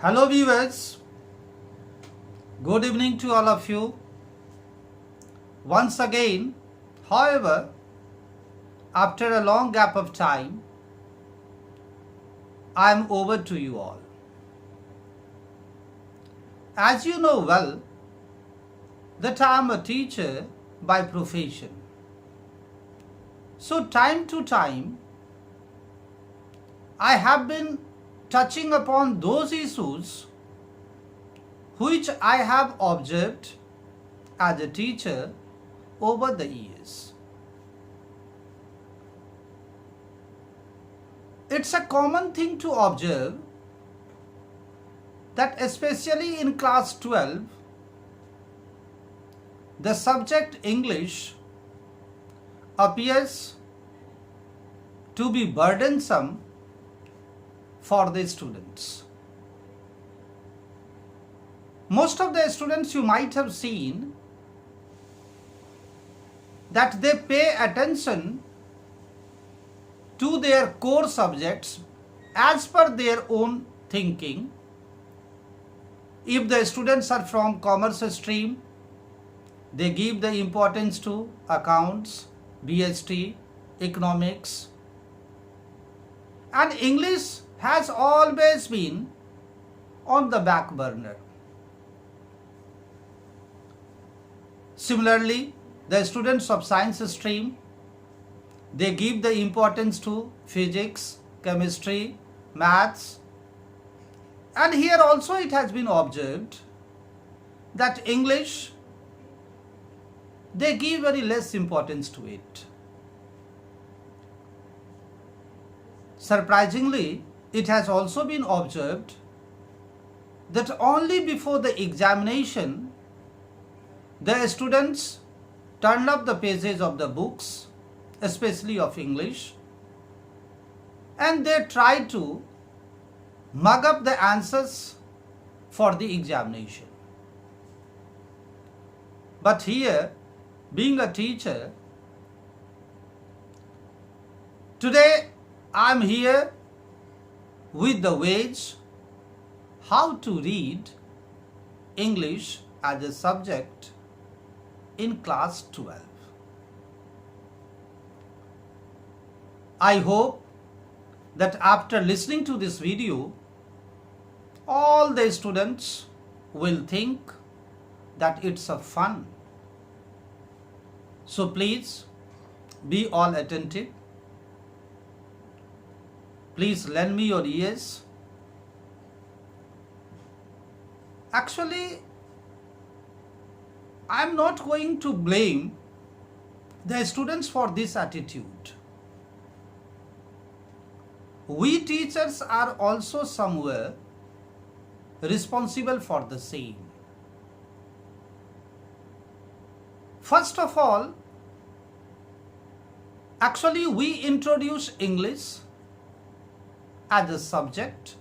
Hello viewers, good evening to all of you. Once again, however, after a long gap of time, I am over to you all. As you know well, that I am a teacher by profession. So time to time, I have been touching upon those issues which I have observed as a teacher over the years. It's a common thing to observe that especially in class 12, the subject English appears to be burdensome for the students. Most of the students you might have seen that they pay attention to their core subjects as per their own thinking. If the students are from commerce stream, they give the importance to accounts, BST, economics, and English has always been on the back burner. Similarly, the students of science stream, they give the importance to physics, chemistry, maths, and here also it has been observed that English, they give very less importance to it. Surprisingly, it has also been observed that only before the examination, the students turn up the pages of the books, especially of English, and they try to mug up the answers for the examination. But here, being a teacher, today I am here with the ways how to read English as a subject in class 12. I hope that after listening to this video, all the students will think that it's a fun. So please be all attentive. Please lend me your ears. Actually, I am not going to blame the students for this attitude. We teachers are also somewhere responsible for the same. First of all, actually we introduce English as a subject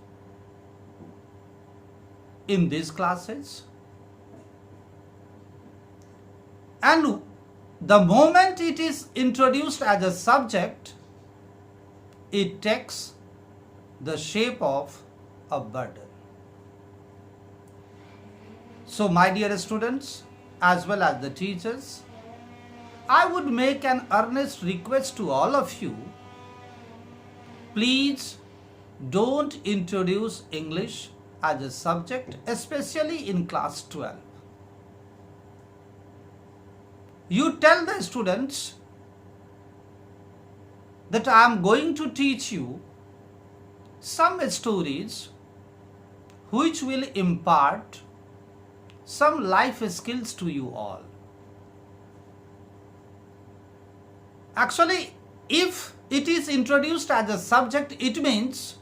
in these classes, and the moment it is introduced as a subject, it takes the shape of a burden. So my dear students, as well as the teachers, I would make an earnest request to all of you, please don't introduce English as a subject, especially in class 12. You tell the students that I am going to teach you some stories which will impart some life skills to you all. Actually, if it is introduced as a subject, it means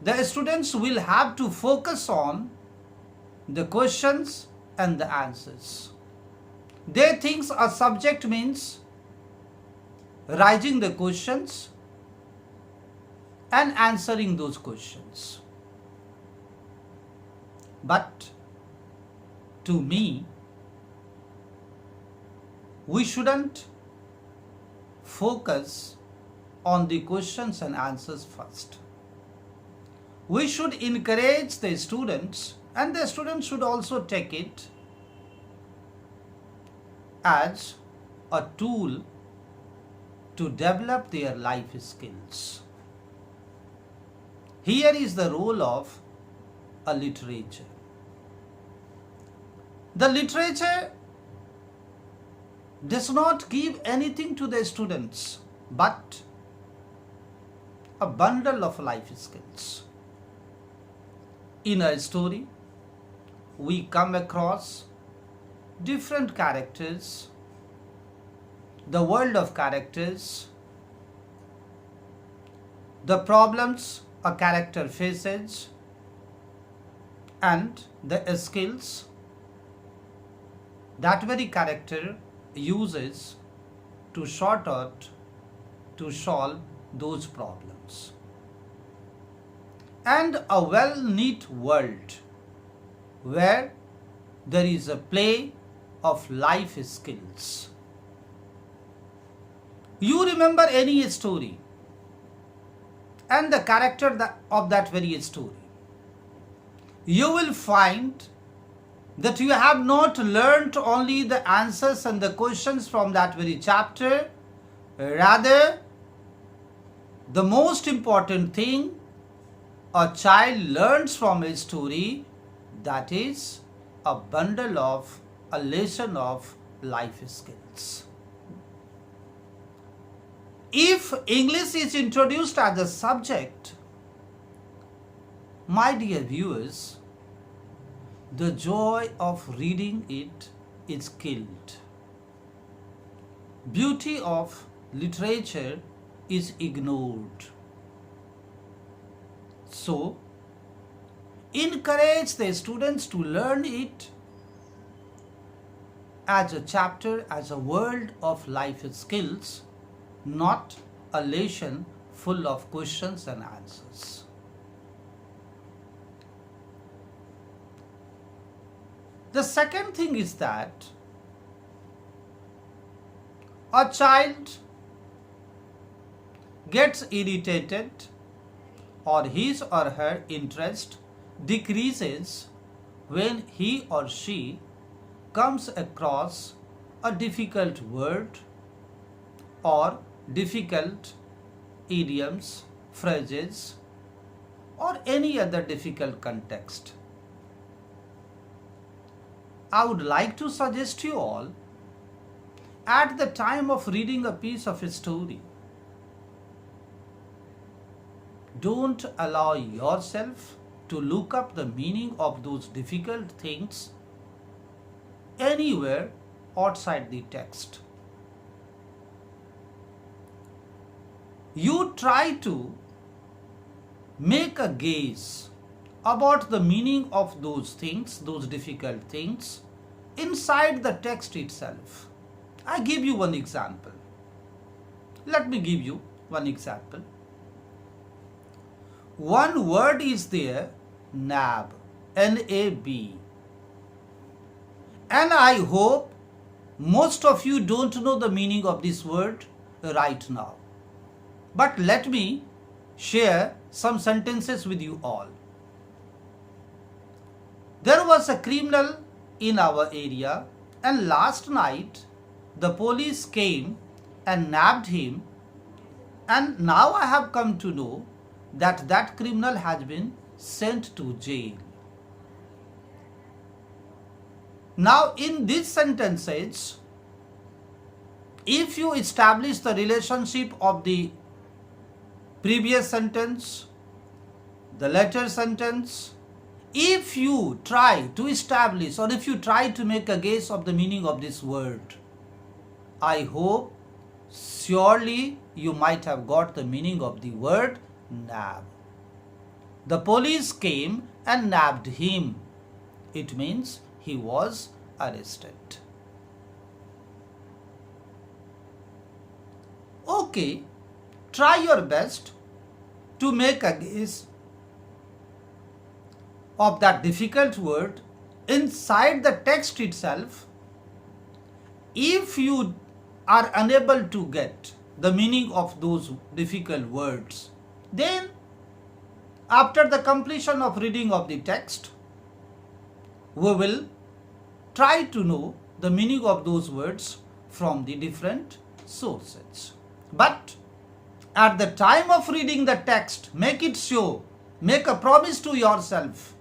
the students will have to focus on the questions and the answers. They think a subject means writing the questions and answering those questions. But to me, we shouldn't focus on the questions and answers first. we should encourage the students, and the students should also take it as a tool to develop their life skills. Here is the role of a literature. The literature does not give anything to the students but a bundle of life skills. In a story, we come across different characters, the world of characters, the problems a character faces, and the skills that very character uses to sort out, to solve those problems. And a well-knit world where there is a play of life skills. You remember any story and the character of that very story. You will find that you have not learnt only the answers and the questions from that very chapter. Rather, the most important thing a child learns from a story, that is a bundle of, a lesson of life skills. If English is introduced as a subject, my dear viewers, the joy of reading it is killed. Beauty of literature is ignored. So, encourage the students to learn it as a chapter, as a world of life skills, not a lesson full of questions and answers. The second thing is that a child gets irritated or his or her interest decreases when he or she comes across a difficult word or difficult idioms, phrases, or any other difficult context. I would like to suggest you all, at the time of reading a piece of a story, don't allow yourself to look up the meaning of those difficult things anywhere outside the text. You try to make a guess about the meaning of those things, those difficult things, inside the text itself. I give you one example. Let me give you one example. One word is there, NAB, N-A-B. And I hope most of you don't know the meaning of this word right now. But let me share some sentences with you all. There was a criminal in our area, and last night the police came and nabbed him, and now I have come to know that that criminal has been sent to jail. Now in these sentences, if you establish the relationship of the previous sentence, the latter sentence, if you try to establish or if you try to make a guess of the meaning of this word, I hope surely you might have got the meaning of the word nab. The police came and nabbed him. It means he was arrested. Okay, try your best to make a guess of that difficult word inside the text itself. If you are unable to get the meaning of those difficult words, then after the completion of reading of the text, we will try to know the meaning of those words from the different sources. But at the time of reading the text, make it sure, make a promise to yourself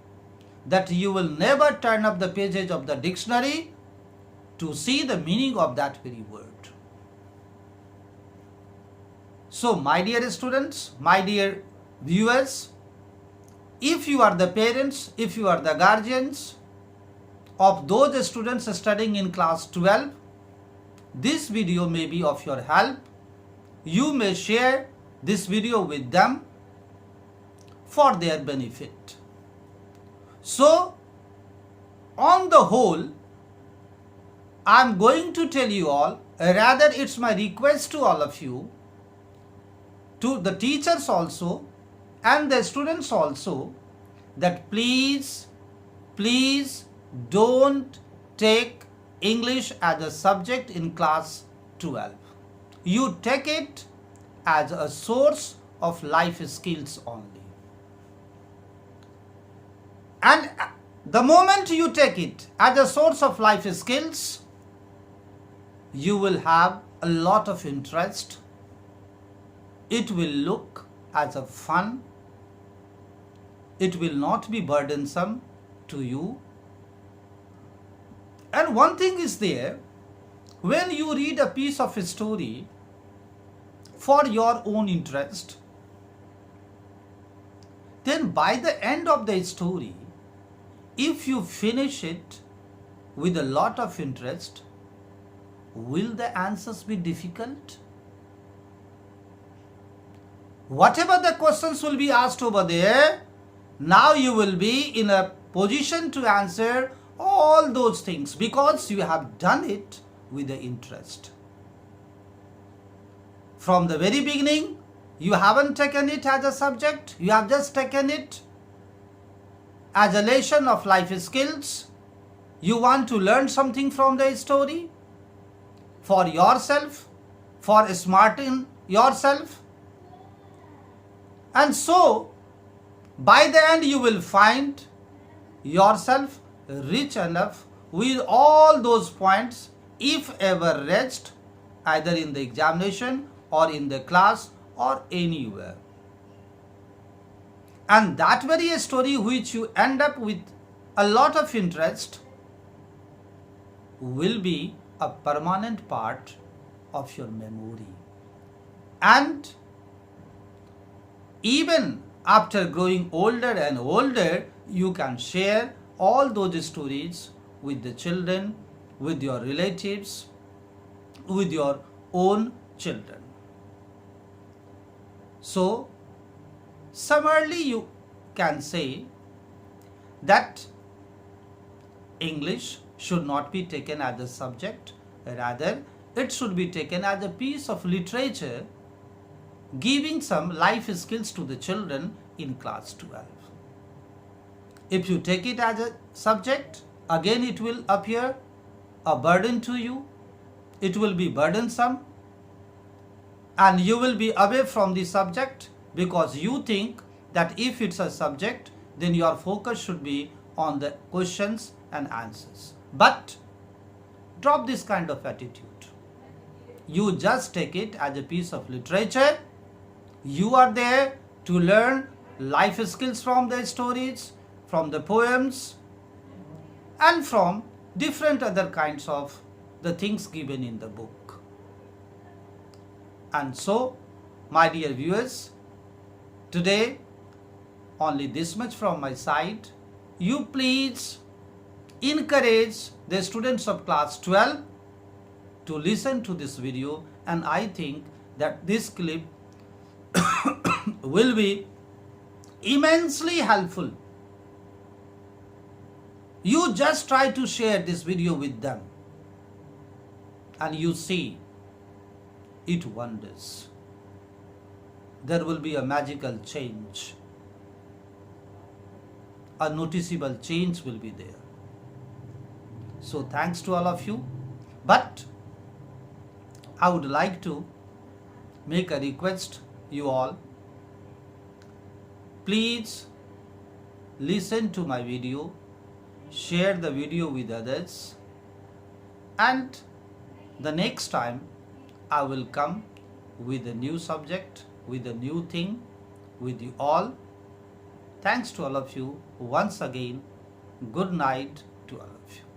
that you will never turn up the pages of the dictionary to see the meaning of that very word. So, my dear students, my dear viewers, if you are the parents, if you are the guardians of those students studying in class 12, this video may be of your help. You may share this video with them for their benefit. So, on the whole, I am going to tell you all, rather it's my request to all of you, to the teachers also and the students also, that please don't take English as a subject in class 12. You take it as a source of life skills only. And the moment you take it as a source of life skills, you will have a lot of interest. It will look as a fun. It will not be burdensome to you. And one thing is there, when you read a piece of a story for your own interest, then by the end of the story, if you finish it with a lot of interest, will the answers be difficult? Whatever the questions will be asked over there, now you will be in a position to answer all those things because you have done it with the interest. From the very beginning, you haven't taken it as a subject, you have just taken it as a lesson of life skills. You want to learn something from the story for yourself, for smarting yourself. And so, by the end you will find yourself rich enough with all those points, if ever raised, either in the examination or in the class or anywhere. And that very story which you end up with a lot of interest will be a permanent part of your memory. And even after growing older and older, you can share all those stories with the children, with your relatives, with your own children. So, summarily you can say that English should not be taken as a subject, rather it should be taken as a piece of literature giving some life skills to the children in class 12. If you take it as a subject, again it will appear a burden to you, it will be burdensome, and you will be away from the subject because you think that if it's a subject, then your focus should be on the questions and answers. But drop this kind of attitude. You just take it as a piece of literature. You are there to learn life skills from the stories, from the poems, and from different other kinds of the things given in the book. And so, my dear viewers, today only this much from my side. You please encourage the students of class 12 to listen to this video, and I think that this clip will be immensely helpful. You just try to share this video with them and you see it wonders. There will be a magical change. A noticeable change will be there. So thanks to all of you. But I would like to make a request you all. Please listen to my video, share the video with others, and the next time I will come with a new subject, with a new thing, with you all. Thanks to all of you once again. Good night to all of you.